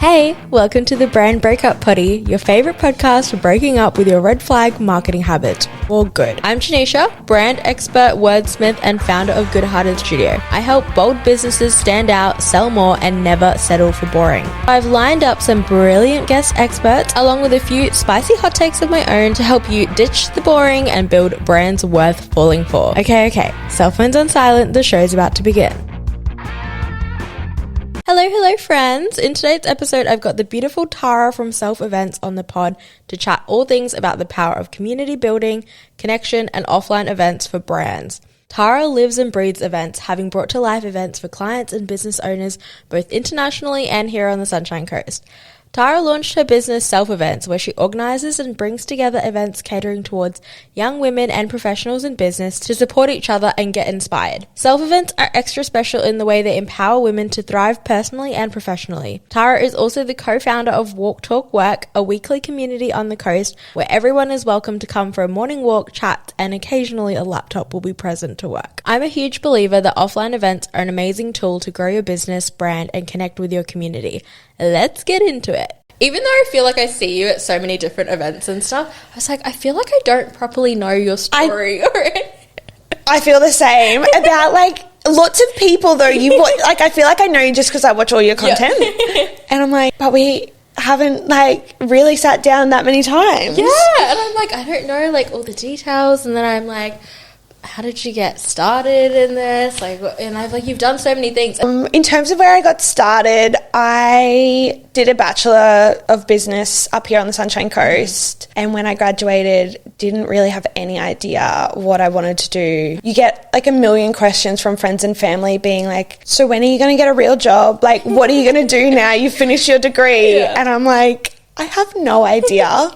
Hey, welcome to the Brand Breakup Poddy, your favourite podcast for breaking up with your red flag marketing habits. Or good. I'm Janisha, brand expert, wordsmith, and founder of Good Hearted Studio. I help bold businesses stand out, sell more, and never settle for boring. I've lined up some brilliant guest experts, along with a few spicy hot takes of my own to help you ditch the boring and build brands worth falling for. Okay, cell phones on silent, the show's about to begin. Hello friends. In today's episode, I've got the beautiful Tara from Self Events on the pod to chat all things about the power of community building, connection, and offline events for brands. Tara lives and breathes events, having brought to life events for clients and business owners both internationally and here on the Sunshine Coast. Tara launched her business Self Events, where she organises and brings together events catering towards young women and professionals in business to support each other and get inspired. Self Events are extra special in the way they empower women to thrive personally and professionally. Tara is also the co-founder of Walk Talk Work, a weekly community on the coast where everyone is welcome to come for a morning walk, chat, and occasionally a laptop will be present to work. I'm a huge believer that offline events are an amazing tool to grow your business, brand, and connect with your community. Let's get into it. Even though I feel like I see you at so many different events and stuff, I was like, I feel like I don't properly know your story already. I feel the same about like lots of people though. Like I feel like I know you just because I watch all your content, and I'm like, but we haven't like really sat down that many times. Yeah, and I'm like, I don't know like all the details, and then I'm like, how did you get started in this? Like, and I've like, you've done so many things. In terms of where I got started, I did a Bachelor of Business up here on the Sunshine Coast. And when I graduated, didn't really have any idea what I wanted to do. You get like a million questions from friends and family being like, so when are you going to get a real job? Like, what are you going to do now? You finished your degree. Yeah. And I'm like, I have no idea.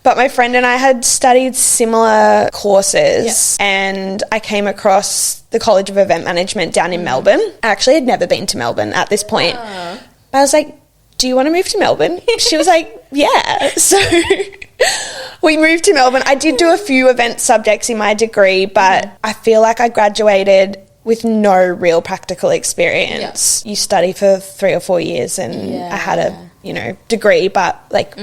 But my friend and I had studied similar courses, and I came across the College of Event Management down in Melbourne. I actually had never been to Melbourne at this point. But I was like, do you want to move to Melbourne? She was like, yeah. So we moved to Melbourne. I did do a few event subjects in my degree, but I feel like I graduated with no real practical experience. You study for 3 or 4 years, and I had a degree, but like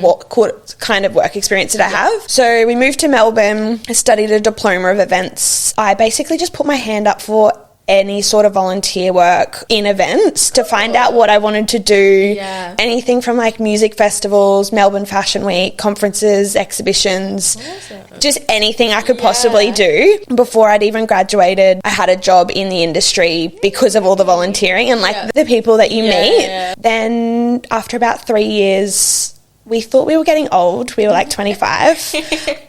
what kind of work experience did I have? So we moved to Melbourne. I studied a diploma of events. I basically just put my hand up for any sort of volunteer work in events to find out what I wanted to do. Anything from like music festivals, Melbourne Fashion Week, conferences, exhibitions, just anything I could possibly do. Before I'd even graduated, I had a job in the industry because of all the volunteering and like the people that you meet. Then after about 3 years, we thought we were getting old. We were like 25.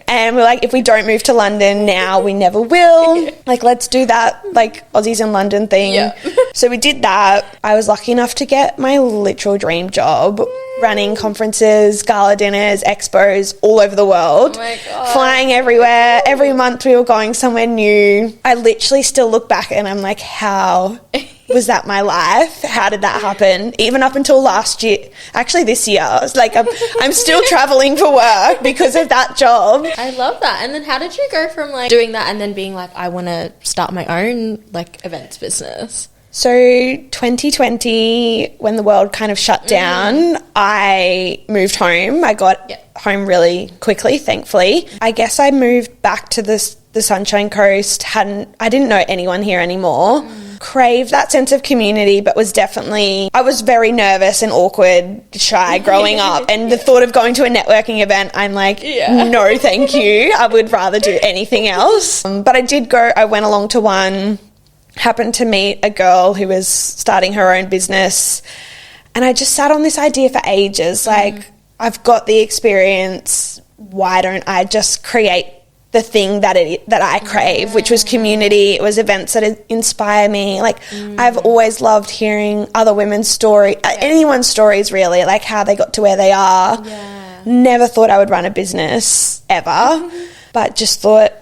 And we're like, if we don't move to London now, we never will. Like, let's do that, like, Aussies in London thing. So we did that. I was lucky enough to get my literal dream job, running conferences, gala dinners, expos all over the world. Oh my God. Flying everywhere. Every month we were going somewhere new. I literally still look back and I'm like, how was that my life? How did that happen? Even up until last year, actually this year, I was like, I'm still traveling for work because of that job. I love that. And then how did you go from like doing that and then being like, I want to start my own like events business? So 2020, when the world kind of shut down, I moved home. I got home really quickly, thankfully. I guess I moved back to the Sunshine Coast. I didn't know anyone here anymore. Craved that sense of community, but I was very nervous and awkward, shy growing up. And the thought of going to a networking event, I'm like, no, thank you. I would rather do anything else. But I did go, I went along to one, happened to meet a girl who was starting her own business. And I just sat on this idea for ages. Like, I've got the experience. Why don't I just create the thing that I crave, which was community. It was events that inspire me. Like, I've always loved hearing other women's story, anyone's stories really, like how they got to where they are. Never thought I would run a business ever, but just thought,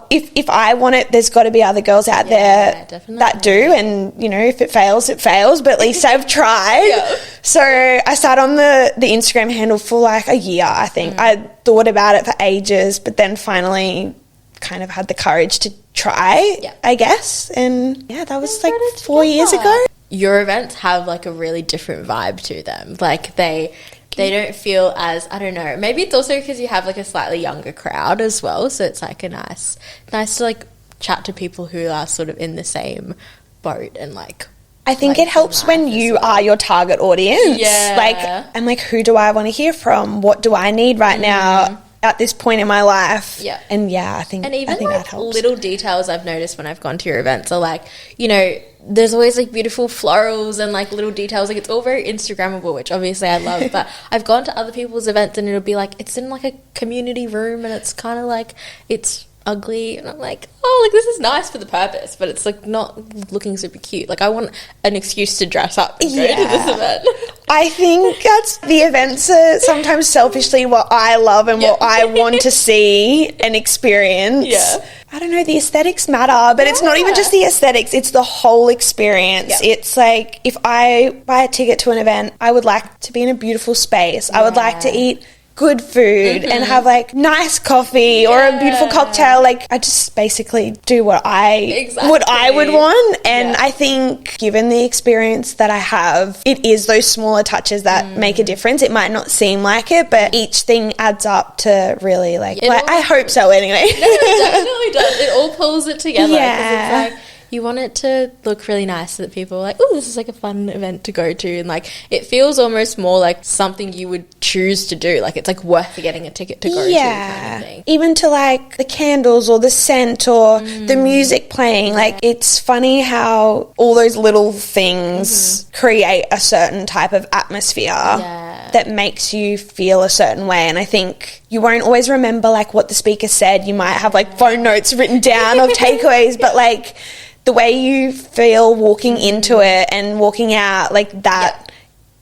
if I want it, there's got to be other girls out there that do. And, if it fails, it fails. But at least I've tried. So I sat on the Instagram handle for like a year, I think. I thought about it for ages, but then finally kind of had the courage to try, I guess. And, that was like 4 years ago. your events have like a really different vibe to them. Like they don't feel as, I don't know, maybe it's also because you have like a slightly younger crowd as well, so it's like a nice to like chat to people who are sort of in the same boat and like I think it helps when you are your target audience. Yeah. Like, I'm like, who do I want to hear from? What do I need right now at this point in my life? Yeah. And yeah, I think like that helps. little details I've noticed when I've gone to your events are like, you know, there's always like beautiful florals and like little details. Like it's all very Instagrammable, which obviously I love. But I've gone to other people's events and it'll be like, it's in like a community room and it's kind of like, it's ugly, and I'm like, oh, like this is nice for the purpose, but it's like not looking super cute. Like I want an excuse to dress up and go to this event. I think that's the events are sometimes selfishly what I love and what I want to see and experience. Yeah. I don't know, the aesthetics matter, but it's not even just the aesthetics, it's the whole experience. It's like, if I buy a ticket to an event, I would like to be in a beautiful space. I would like to eat good food and have like nice coffee or a beautiful cocktail. Like I just basically do what I would want. And I think given the experience that I have, it is those smaller touches that make a difference. It might not seem like it, but each thing adds up to really like I hope so anyway. No, it definitely does. It all pulls it together. Yeah. It's like, you want it to look really nice so that people are like, oh, this is like a fun event to go to. And like, it feels almost more like something you would choose to do. Like, it's like worth getting a ticket to go to kind of thing. Even to like the candles or the scent or the music playing. Like, it's funny how all those little things create a certain type of atmosphere that makes you feel a certain way. And I think you won't always remember like what the speaker said. You might have like phone notes written down of takeaways, but like the way you feel walking into it and walking out, like that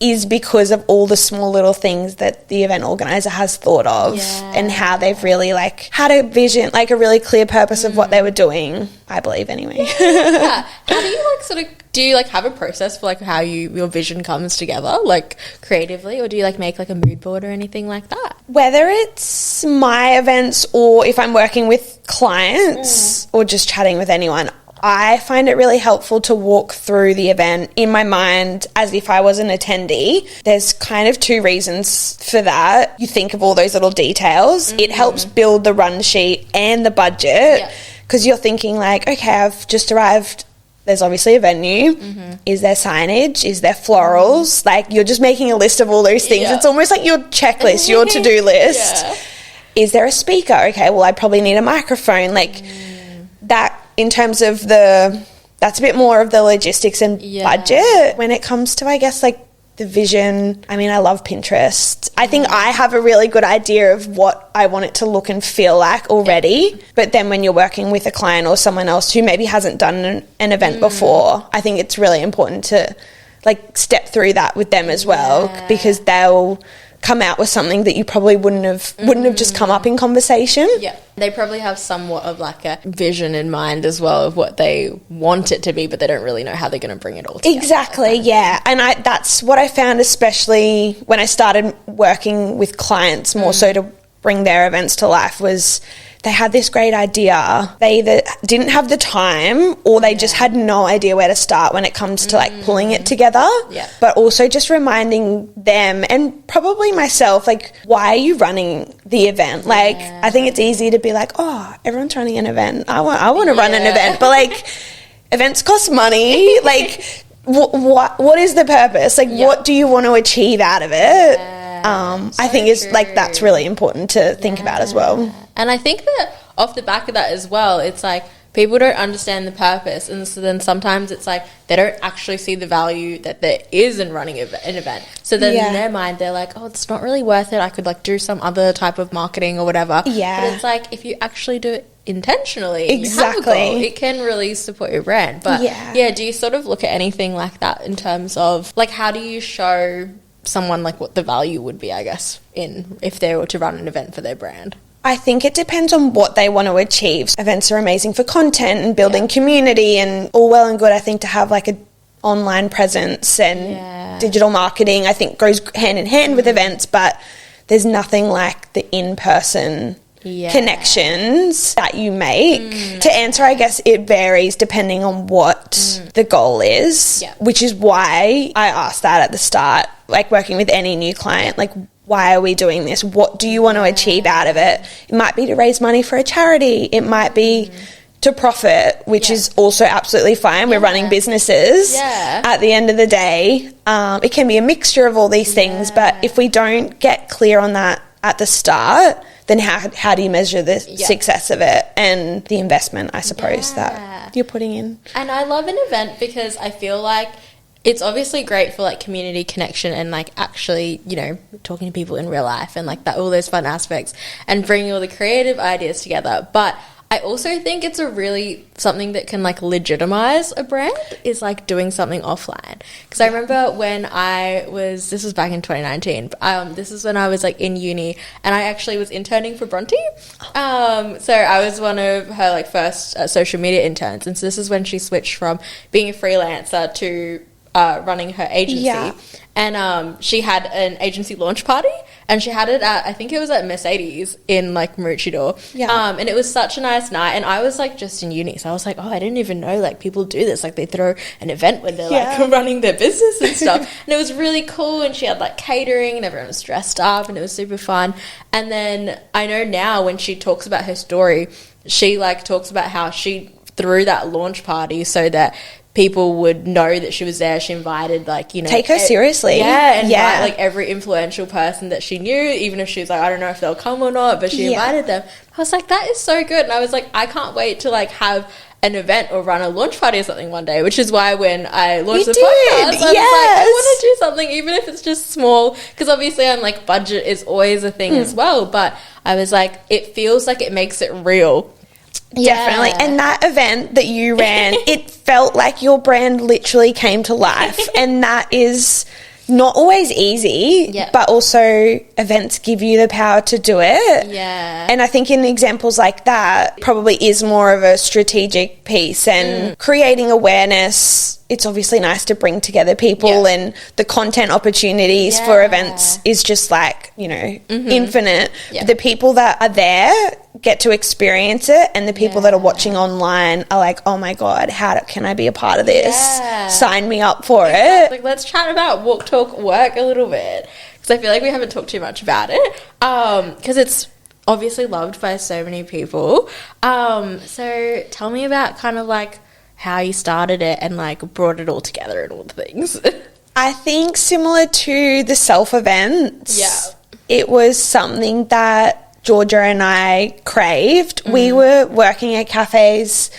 is because of all the small little things that the event organizer has thought of and how they've really like had a vision, like a really clear purpose of what they were doing, I believe anyway. How do you like sort of, do you like have a process for like how your vision comes together, like creatively, or do you like make like a mood board or anything like that? Whether it's my events or if I'm working with clients or just chatting with anyone, I find it really helpful to walk through the event in my mind as if I was an attendee. There's kind of two reasons for that. You think of all those little details. It helps build the run sheet and the budget because you're thinking like, okay, I've just arrived. There's obviously a venue. Is there signage? Is there florals? Like, you're just making a list of all those things. It's almost like your checklist, your to-do list. Is there a speaker? Okay, well, I probably need a microphone. Like, that in terms of that's a bit more of the logistics and budget. When it comes to, I guess, like the vision, I mean, I love Pinterest. I think I have a really good idea of what I want it to look and feel like already. But then when you're working with a client or someone else who maybe hasn't done an event before, I think it's really important to like step through that with them as well, because they'll come out with something that you probably wouldn't have just come up in conversation. Yeah. They probably have somewhat of like a vision in mind as well of what they want it to be, but they don't really know how they're going to bring it all together. Exactly, yeah. And that's what I found, especially when I started working with clients more so to bring their events to life, was they had this great idea. They either didn't have the time or they just had no idea where to start when it comes to like pulling it together. Yeah. But also just reminding them and probably myself, like, why are you running the event? Like, I think it's easy to be like, oh, everyone's running an event. I want to run an event. But like, events cost money. Like, what is the purpose? Like, what do you want to achieve out of it? I think it's like that's really important to think about as well. And I think that off the back of that as well, it's like people don't understand the purpose, and so then sometimes it's like they don't actually see the value that there is in running an event. So then in their mind they're like, oh, it's not really worth it. I could like do some other type of marketing or whatever. Yeah. But it's like if you actually do it intentionally, exactly, you have a goal, it can really support your brand. But do you sort of look at anything like that in terms of like how do you show someone like what the value would be, I guess, in if they were to run an event for their brand? I think it depends on what they want to achieve. Events are amazing for content and building community and all well and good, I think, to have like an online presence and digital marketing, I think, goes hand in hand with events, but there's nothing like the in-person connections that you make. To answer, I guess it varies depending on what the goal is, which is why I asked that at the start, like working with any new client, like, why are we doing this? What do you want to achieve out of it? It might be to raise money for a charity. It might be to profit, which is also absolutely fine. We're running businesses. At the end of the day, it can be a mixture of all these things, but if we don't get clear on that at the start, then how do you measure the success of it and the investment, I suppose, that you're putting in? And I love an event because I feel like it's obviously great for, like, community connection and, like, actually, you know, talking to people in real life and, like, that, all those fun aspects and bringing all the creative ideas together. But I also think it's a really something that can, like, legitimize a brand is, like, doing something offline. Because I remember when this was back in 2019, this is when I was, like, in uni and I actually was interning for Bronte. So I was one of her, like, first social media interns. And so this is when she switched from being a freelancer to running her agency. And she had an agency launch party and she had it at, I think it was at Mercedes in, like, Maroochydore. And it was such a nice night and I was, like, just in uni, so I was like, oh, I didn't even know, like, people do this, like, they throw an event when they're like running their business and stuff. And it was really cool and she had, like, catering and everyone was dressed up and it was super fun. And then I know now when she talks about her story, she, like, talks about how she threw that launch party so that people would know that she was there. She invited, like, you know, take her seriously. Invite, like, every influential person that she knew, even if she was like, I don't know if they'll come or not, but she invited them. I was like, that is so good. And I was like, I can't wait to, like, have an event or run a launch party or something one day, which is why when I launched the podcast, I was like, I want to do something, even if it's just small, because obviously I'm like, budget is always a thing as well, but I was like, it feels like it makes it real. Definitely. And that event that you ran, it felt like your brand literally came to life. And that is not always easy, but also events give you the power to do it. And I think in examples like that probably is more of a strategic piece and creating awareness. It's obviously nice to bring together people and the content opportunities for events is just, like, you know, infinite. The people that are there get to experience it and the people that are watching online are like, oh my God, how can I be a part of this? Sign me up for it. Like, let's chat about Walk Talk Work a little bit because I feel like we haven't talked too much about it because it's obviously loved by so many people. So tell me about kind of, like, how you started it and, like, brought it all together and all the things. I think similar to the self events, it was something that Georgia and I craved. We were working at cafes,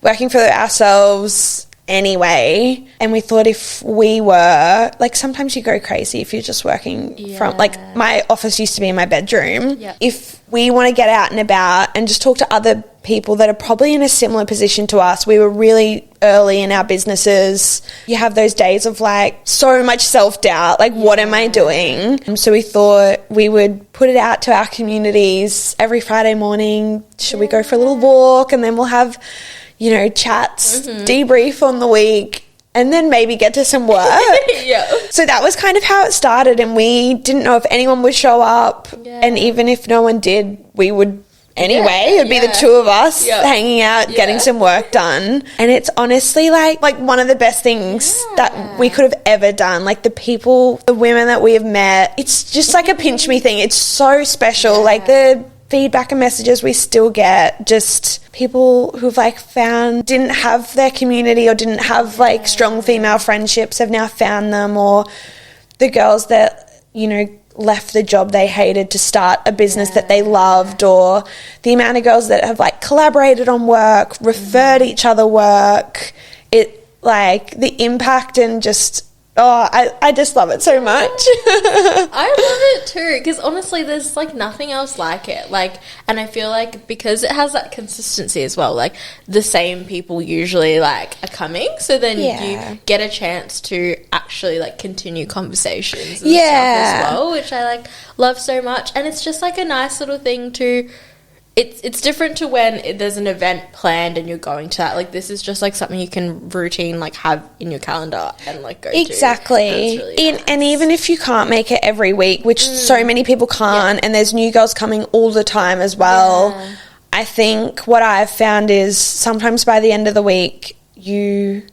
working for ourselves anyway, and we thought if we were, like, sometimes you go crazy if you're just working from, like, my office used to be in my bedroom. If we want to get out and about and just talk to other people that are probably in a similar position to us, we were really early in our businesses. You have those days of, like, so much self-doubt, like, what am I doing? So we thought we would put it out to our communities every Friday morning. Should we go for a little walk? And then we'll have, you know, chats, debrief on the week, and then maybe get to some work. So that was kind of how it started, and we didn't know if anyone would show up, and even if no one did, we would anyway. It would be the two of us hanging out, getting some work done. And it's honestly like one of the best things that we could have ever done. Like, the people, the women that we have met, it's just like a pinch me thing. It's so special. Like, the feedback and messages we still get, just people who've, like, found, didn't have their community or didn't have, like, strong female friendships have now found them, or the girls that, you know, left the job they hated to start a business that they loved, or the amount of girls that have, like, collaborated on work, referred each other work. It, like, the impact and just, I just love it so much. I love it too, because honestly there's, like, nothing else like it. Like, and I feel like because it has that consistency as well, like, the same people usually, like, are coming, so then you get a chance to actually, like, continue conversations and stuff as well, which I, like, love so much. And it's just, like, a nice little thing to, it's different to when there's an event planned and you're going to that. Like, this is just like something you can routine like have in your calendar and like go exactly to. Really nice. And even if you can't make it every week, which so many people can't, and there's new girls coming all the time as well, I think what I've found is sometimes by the end of the week you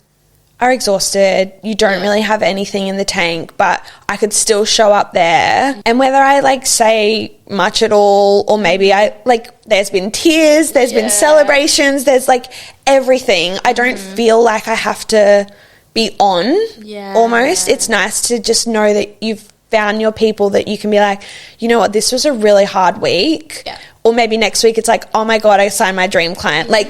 are exhausted, you don't really have anything in the tank, but I could still show up there. And whether I like say much at all, or maybe I like, there's been tears, there's been celebrations, there's like everything. I don't feel like I have to be on almost. It's nice to just know that you've found your people that you can be like, you know what, this was a really hard week. Yeah. Or maybe next week it's like, oh my God, I signed my dream client. Like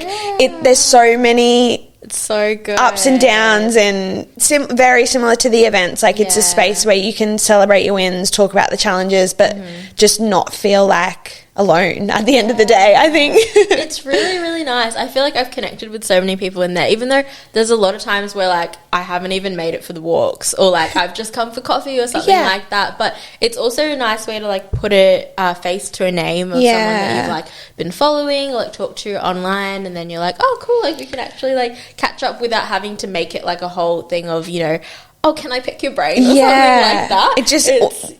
there's so many, it's so good, ups and downs, and very similar to the events. Like it's a space where you can celebrate your wins, talk about the challenges, but just not feel like alone at the end of the day, I think. It's really, really nice. I feel like I've connected with so many people in there, even though there's a lot of times where like I haven't even made it for the walks, or like I've just come for coffee or something like that. But it's also a nice way to like put a face to a name of someone that you've like been following or like talked to online, and then you're like, oh cool, like we can actually like catch up without having to make it like a whole thing of, you know, oh, can I pick your brain or something like that? It just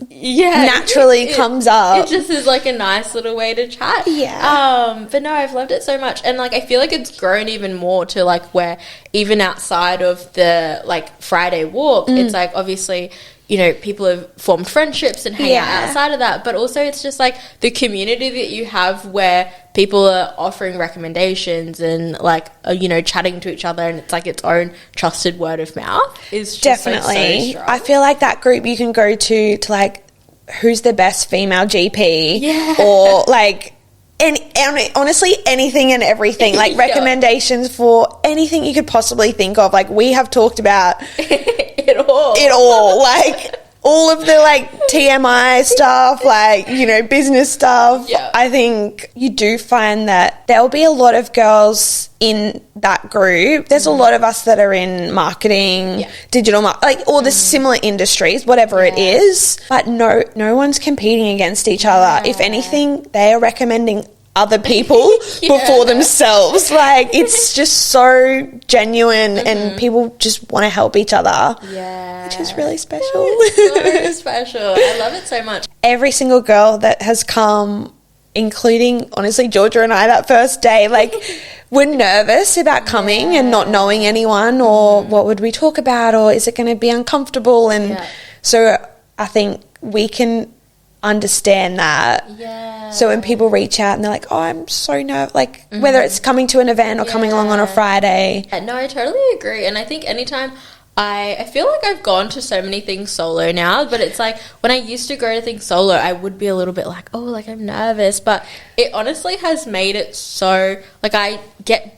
naturally comes up. It just is like a nice little way to chat. But no, I've loved it so much. And like I feel like it's grown even more to like where even outside of the like Friday walk, it's like obviously, you know, people have formed friendships and hang out outside of that, but also it's just like the community that you have where people are offering recommendations and like you know, chatting to each other, and it's like its own trusted word of mouth is just definitely like, so strong. I feel like that group you can go to like who's the best female GP or like honestly anything and everything, like recommendations for anything you could possibly think of. Like we have talked about it all like all of the like TMI stuff, like, you know, business stuff. I think you do find that there'll be a lot of girls in that group. There's a lot of us that are in marketing, digital like all the similar industries, whatever it is, but no one's competing against each other. If anything, they are recommending other people before themselves. Like it's just so genuine and people just want to help each other, which is really special. It's so special. I love it so much. Every single girl that has come, including honestly Georgia and I that first day, like we're nervous about coming and not knowing anyone, or what would we talk about, or is it going to be uncomfortable, and so I think we can understand that. So when people reach out and they're like, oh, I'm so nervous, like whether it's coming to an event or coming along on a Friday. No, I totally agree. And I think anytime I feel like I've gone to so many things solo now, but it's like when I used to go to things solo, I would be a little bit like, oh, like I'm nervous, but it honestly has made it so, like I'm like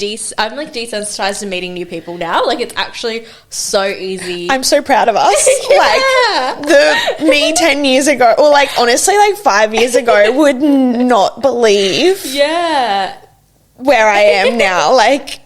desensitized to meeting new people now. Like it's actually so easy. I'm so proud of us. Like the me 10 years ago, or like honestly like 5 years ago, would not believe where I am now. Like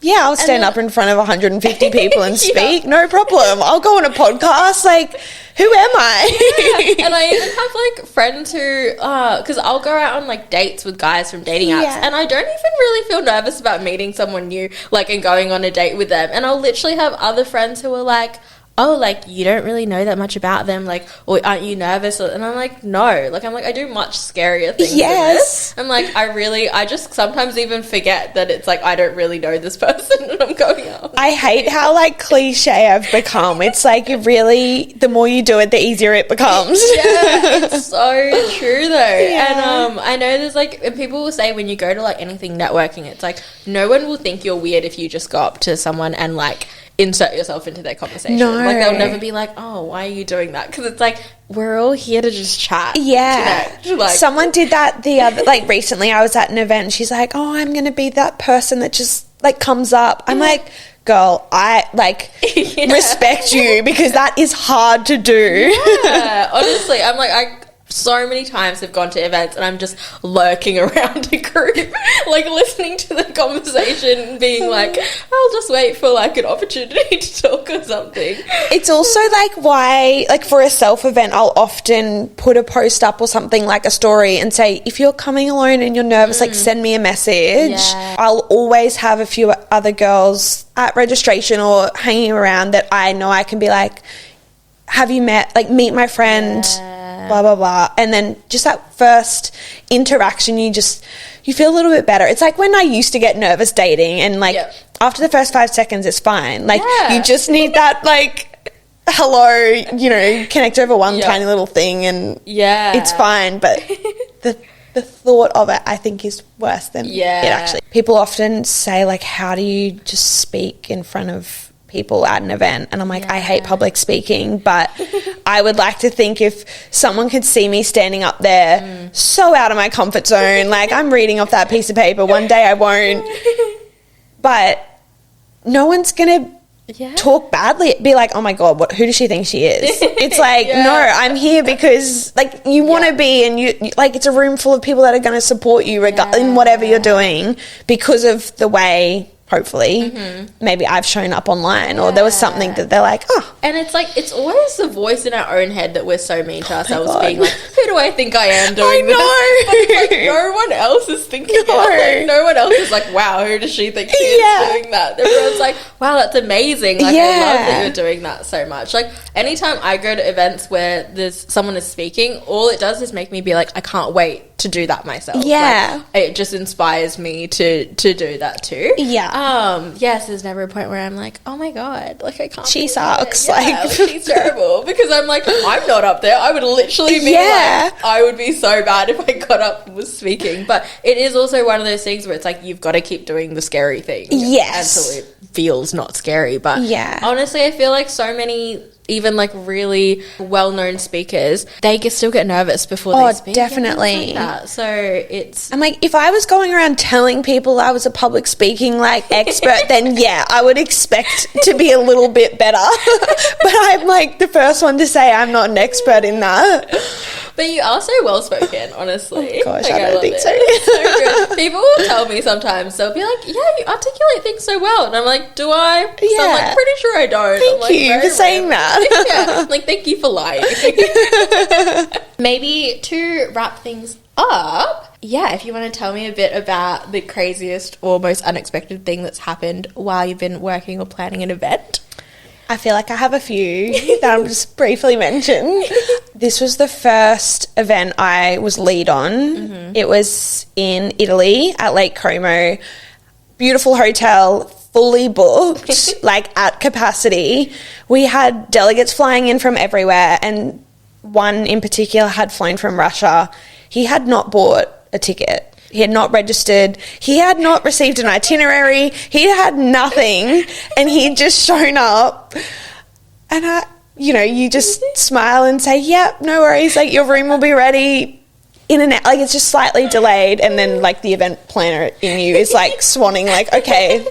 I'll stand up in front of 150 people and speak. No problem. I'll go on a podcast. Like, who am I? And I even have, like, friends who, because I'll go out on, like, dates with guys from dating apps, and I don't even really feel nervous about meeting someone new, like, and going on a date with them. And I'll literally have other friends who are like, oh, like, you don't really know that much about them, like, or aren't you nervous? And I'm like, no. Like, I'm like, I do much scarier things than this. I'm like, I just sometimes even forget that it's like, I don't really know this person and I'm going out. I hate how, like, cliche I've become. It's like, really, the more you do it, the easier it becomes. It's so true, though. And I know there's, like, and people will say when you go to, like, anything networking, it's like, no one will think you're weird if you just go up to someone and, like, insert yourself into their conversation. Like they'll never be like, oh, why are you doing that? Because it's like, we're all here to just chat. Like, someone did that the other, like recently I was at an event and she's like, oh, I'm going to be that person that just like comes up. I'm like, girl, I like respect you, because that is hard to do. Honestly, I'm like, so many times have gone to events and I'm just lurking around a group, like listening to the conversation, being like, I'll just wait for like an opportunity to talk or something. It's also like why, like for a self event, I'll often put a post up or something, like a story, and say, if you're coming alone and you're nervous, like send me a message. Yeah. I'll always have a few other girls at registration or hanging around that I know I can be like, have you met, like meet my friend, blah, blah, blah. And then just that first interaction, you feel a little bit better. It's like when I used to get nervous dating and like after the first 5 seconds, it's fine. Like you just need that like, hello, you know, connect over one tiny little thing and it's fine. But the thought of it, I think, is worse than it actually. People often say like, how do you just speak in front of people at an event? And I'm like, I hate public speaking, but I would like to think if someone could see me standing up there so out of my comfort zone, like I'm reading off that piece of paper, one day I won't, but no one's gonna talk badly, be like, oh my god, who does she think she is? It's like no, I'm here because like you want to be, and you like, it's a room full of people that are going to support you in whatever you're doing, because of the way, hopefully, maybe I've shown up online, or there was something that they're like, oh. And it's like, it's always the voice in our own head that we're so mean to ourselves, being like, who do I think I am doing this? But it's like, no one else is thinking it. Like, no one else is like, wow, who does she think she is doing that? Everyone's like, wow, that's amazing. Like, I love that you're doing that so much. Like, anytime I go to events where someone is speaking, all it does is make me be like, I can't wait to do that myself. Like, it just inspires me to do that too. Yes, there's never a point where I'm like, oh my god, like I can't. She sucks. Like she's terrible, because I'm like, I'm not up there. I would literally be like, I would be so bad if I got up and was speaking. But it is also one of those things where it's like, you've got to keep doing the scary thing until it feels not scary. But honestly, I feel like so many, even like really well-known speakers, they still get nervous before they speak. Definitely. Like that. So I'm like, if I was going around telling people I was a public speaking like expert, then I would expect to be a little bit better. But I'm like the first one to say I'm not an expert in that. But you are so well-spoken, honestly. Oh gosh, like, I don't think so. It's so good. People will tell me sometimes, they'll be like, yeah, you articulate things so well. And I'm like, do I? So I'm like, pretty sure I don't. Thank you for saying that. I'm like, thank you for lying. Maybe to wrap things up, if you want to tell me a bit about the craziest or most unexpected thing that's happened while you've been working or planning an event. I feel like I have a few that I'll just briefly mention. This was the first event I was lead on. It was in Italy at Lake Como. Beautiful hotel, fully booked, like at capacity. We had delegates flying in from everywhere, and one in particular had flown from Russia. He had not bought a ticket. He had not registered. He had not received an itinerary. He had nothing. And he had just shown up. And you just smile and say, yeah, no worries. Like, your room will be ready in an hour. Like, it's just slightly delayed. And then, like, the event planner in you is, like, swanning, like, okay,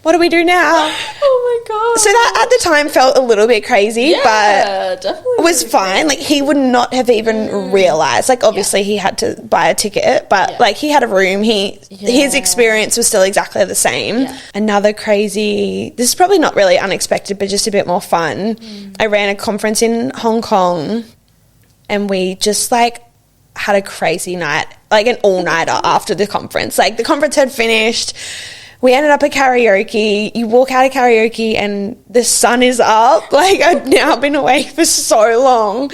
what do we do now? Oh, my God. So that at the time felt a little bit crazy, but definitely it was fine. Like, he would not have even realised. Like, obviously he had to buy a ticket, but, like, he had a room. His experience was still exactly the same. Another crazy, this is probably not really unexpected, but just a bit more fun. I ran a conference in Hong Kong, and we just, like, had a crazy night, like an all-nighter after the conference. Like, the conference had finished. We ended up at karaoke. You walk out of karaoke and the sun is up. Like, I'd now been away for so long.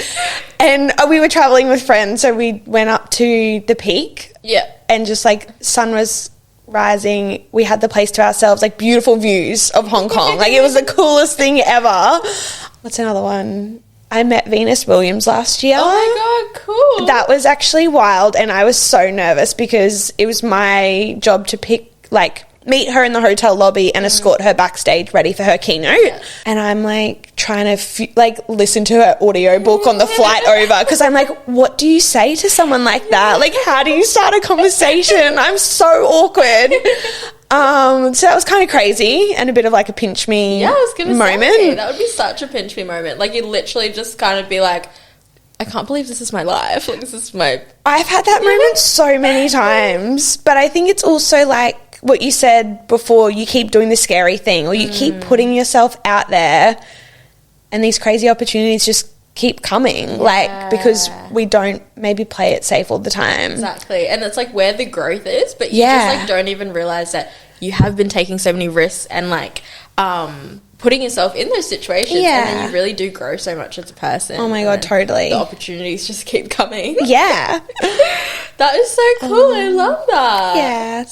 And we were traveling with friends, so we went up to the peak. And just, like, sun was rising. We had the place to ourselves, like, beautiful views of Hong Kong. Like, it was the coolest thing ever. What's another one? I met Venus Williams last year. Oh, my God, cool. That was actually wild, and I was so nervous because it was my job to meet her in the hotel lobby and escort her backstage ready for her keynote. And I'm like trying to listen to her audiobook on the flight over, because I'm like, what do you say to someone like that? Like, how do you start a conversation? I'm so awkward. So that was kind of crazy and a bit of like a pinch me moment. Say, that would be such a pinch me moment. Like, you'd literally just kind of be like, I can't believe this is my life. Like, this is my... I've had that moment so many times, but I think it's also like what you said before, you keep doing the scary thing, or you keep putting yourself out there, and these crazy opportunities just keep coming, like, because we don't maybe play it safe all the time. Exactly. And it's like where the growth is, but you just like don't even realize that you have been taking so many risks and like putting yourself in those situations, and then you really do grow so much as a person. Oh my God, totally. The opportunities just keep coming. Yeah. That is so cool. I love that. Yeah.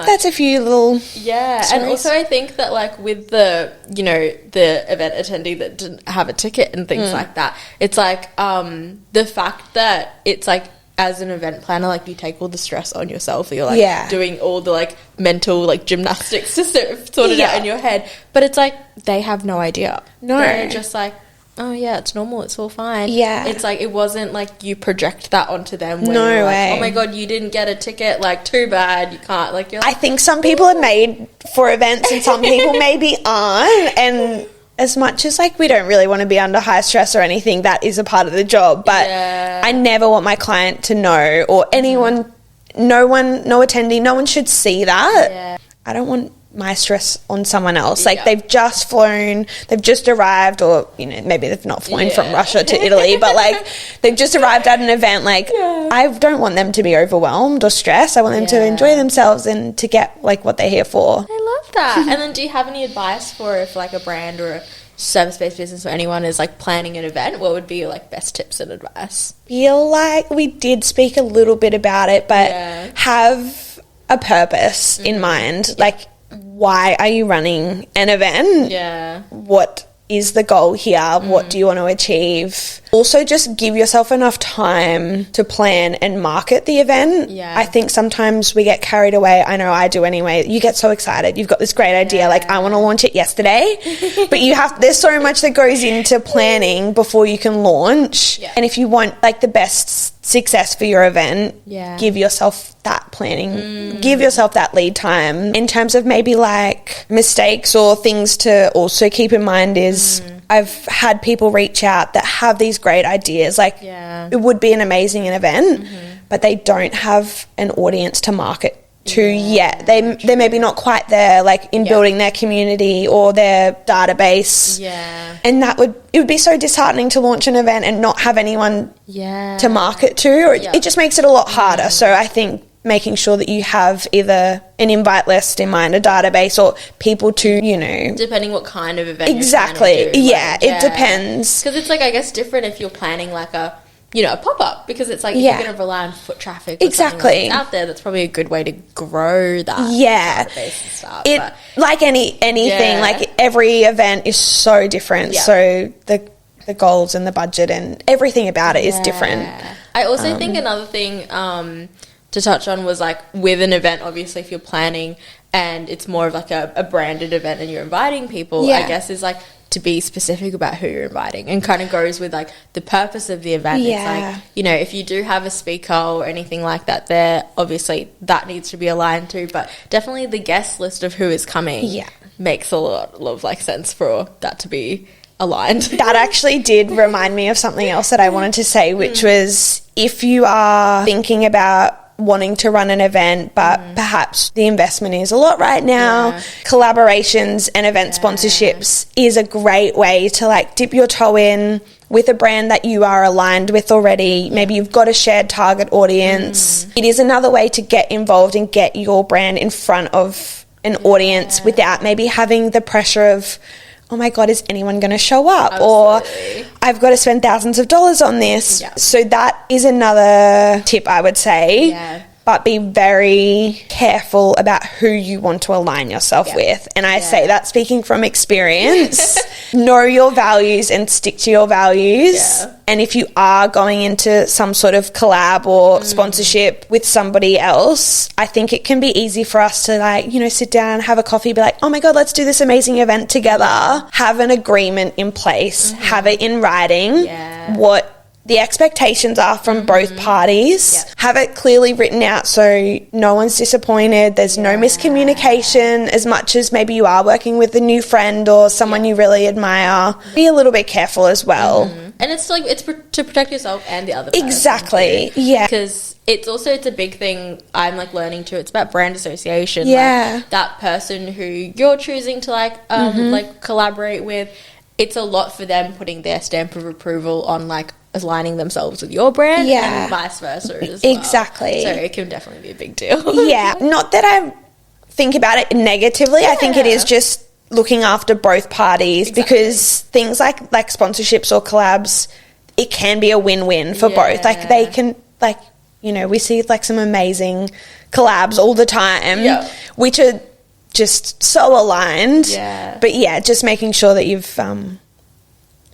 That's a few little stories. And also I think that like with the, you know, the event attendee that didn't have a ticket and things like that, it's like the fact that it's like, as an event planner, like, you take all the stress on yourself. You're like doing all the like mental like gymnastics to sort it out in your head, but it's like they have no idea. They're just like, oh yeah, it's normal, it's all fine. It's like, it wasn't like you project that onto them when you're like, oh my God, you didn't get a ticket, like, too bad, you can't, like, you're like, I think some people are made for events and some people maybe aren't, and as much as like we don't really want to be under high stress or anything, that is a part of the job, but I never want my client to know, or anyone, no attendee, no one should see that. I don't want my stress on someone else. Like, they've just flown, they've just arrived, or, you know, maybe they've not flown from Russia to Italy, but like they've just arrived at an event. Like, I don't want them to be overwhelmed or stressed. I want them to enjoy themselves and to get like what they're here for. I love that. And then do you have any advice for if like a brand or a service-based business or anyone is like planning an event? What would be your like best tips and advice? Feel like we did speak a little bit about it, but have a purpose in mind. Like, why are you running an event? What is the goal here? What do you want to achieve? Also, just give yourself enough time to plan and market the event. I think sometimes we get carried away. I know I do anyway. You get so excited. You've got this great idea. Like, I want to launch it yesterday. But there's so much that goes into planning before you can launch. And if you want like the best success for your event, give yourself that planning, give yourself that lead time. In terms of maybe like mistakes or things to also keep in mind is I've had people reach out that have these great ideas, like it would be an amazing event, but they don't have an audience to market to yet. They're maybe not quite there, like in building their community or their database. And it would be so disheartening to launch an event and not have anyone to market to, or it just makes it a lot harder. So I think making sure that you have either an invite list in mind, a database, or people to, you know, depending what kind of event exactly you're trying to do. It depends, because it's like, I guess, different if you're planning like a, you know, a pop-up, because it's like if you're going to rely on foot traffic or something like out there, that's probably a good way to grow that database and stuff. Like anything, like every event is so different, so the goals and the budget and everything about it is different. I also think another thing to touch on was like with an event, obviously if you're planning and it's more of like a branded event and you're inviting people, I guess is like to be specific about who you're inviting, and kind of goes with like the purpose of the event. It's like, you know, if you do have a speaker or anything like that there, obviously that needs to be aligned to, but definitely the guest list of who is coming makes a lot of like sense for that to be aligned. That actually did remind me of something else that I wanted to say, which was, if you are thinking about wanting to run an event, but perhaps the investment is a lot right now, collaborations and event sponsorships is a great way to like dip your toe in with a brand that you are aligned with already. Maybe you've got a shared target audience. It is another way to get involved and get your brand in front of an audience without maybe having the pressure of, oh my God, is anyone going to show up? Absolutely. Or I've got to spend thousands of dollars on this. So that is another tip I would say. But be very careful about who you want to align yourself with. And I say that speaking from experience. Know your values and stick to your values. And if you are going into some sort of collab or sponsorship with somebody else, I think it can be easy for us to like, you know, sit down, have a coffee, be like, oh my God, let's do this amazing event together. Have an agreement in place, have it in writing, what the expectations are from both parties. Have it clearly written out so no one's disappointed, there's no miscommunication, as much as maybe you are working with a new friend or someone you really admire. Be a little bit careful as well. And it's like, it's to protect yourself and the other person. Exactly. Yeah. Because it's a big thing I'm like learning too. It's about brand association. Yeah. Like, that person who you're choosing to like collaborate with, it's a lot for them putting their stamp of approval on like aligning themselves with your brand and vice versa as well. Exactly. So it can definitely be a big deal. Yeah. Not that I think about it negatively. I think it is just looking after both parties because things like sponsorships or collabs, it can be a win-win for both. Like they can, like, you know, we see like some amazing collabs all the time, which are just so aligned. Yeah. But yeah, just making sure that you've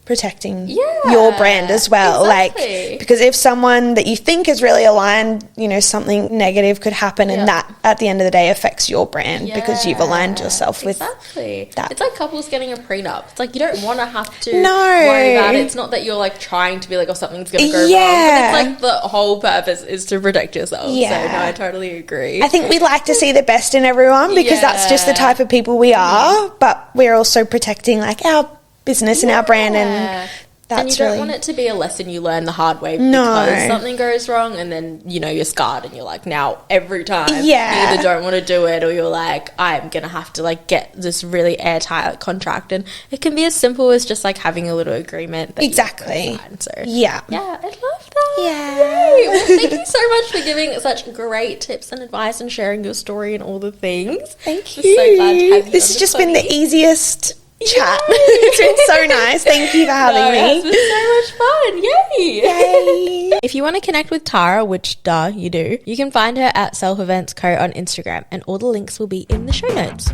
protecting your brand as well. Exactly. Like, because if someone that you think is really aligned, you know, something negative could happen and that at the end of the day affects your brand because you've aligned yourself with that. It's like couples getting a prenup. It's like you don't want to have to worry about it. It's not that you're like trying to be like, oh, something's going to go wrong. But it's like the whole purpose is to protect yourself. So no, I totally agree. I think we like to see the best in everyone because that's just the type of people we are, but we're also protecting like our business and our brand, and and you don't want it to be a lesson you learn the hard way because something goes wrong and then, you know, you're scarred and you're like, now every time you either don't want to do it or you're like, I'm gonna have to like get this really airtight contract. And it can be as simple as just like having a little agreement that you sign. So I love that. Yay. Well, thank you so much for giving such great tips and advice and sharing your story and all the things. Thank you. I'm so glad to have you. This has just been the easiest chat. It's been so nice. Thank you for having me. It's been so much fun. Yay. If you want to connect with Tara, which you do, you can find her at Self Events Co on Instagram, and all the links will be in the show notes.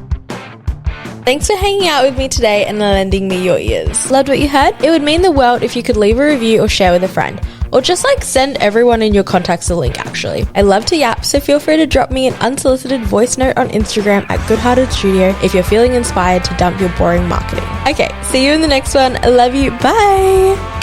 Thanks for hanging out with me today and lending me your ears. Loved what you heard? It would mean the world if you could leave a review or share with a friend. Or just like send everyone in your contacts the link actually. I love to yap, so feel free to drop me an unsolicited voice note on Instagram at Goodhearted Studio if you're feeling inspired to dump your boring marketing. Okay, see you in the next one. I love you. Bye.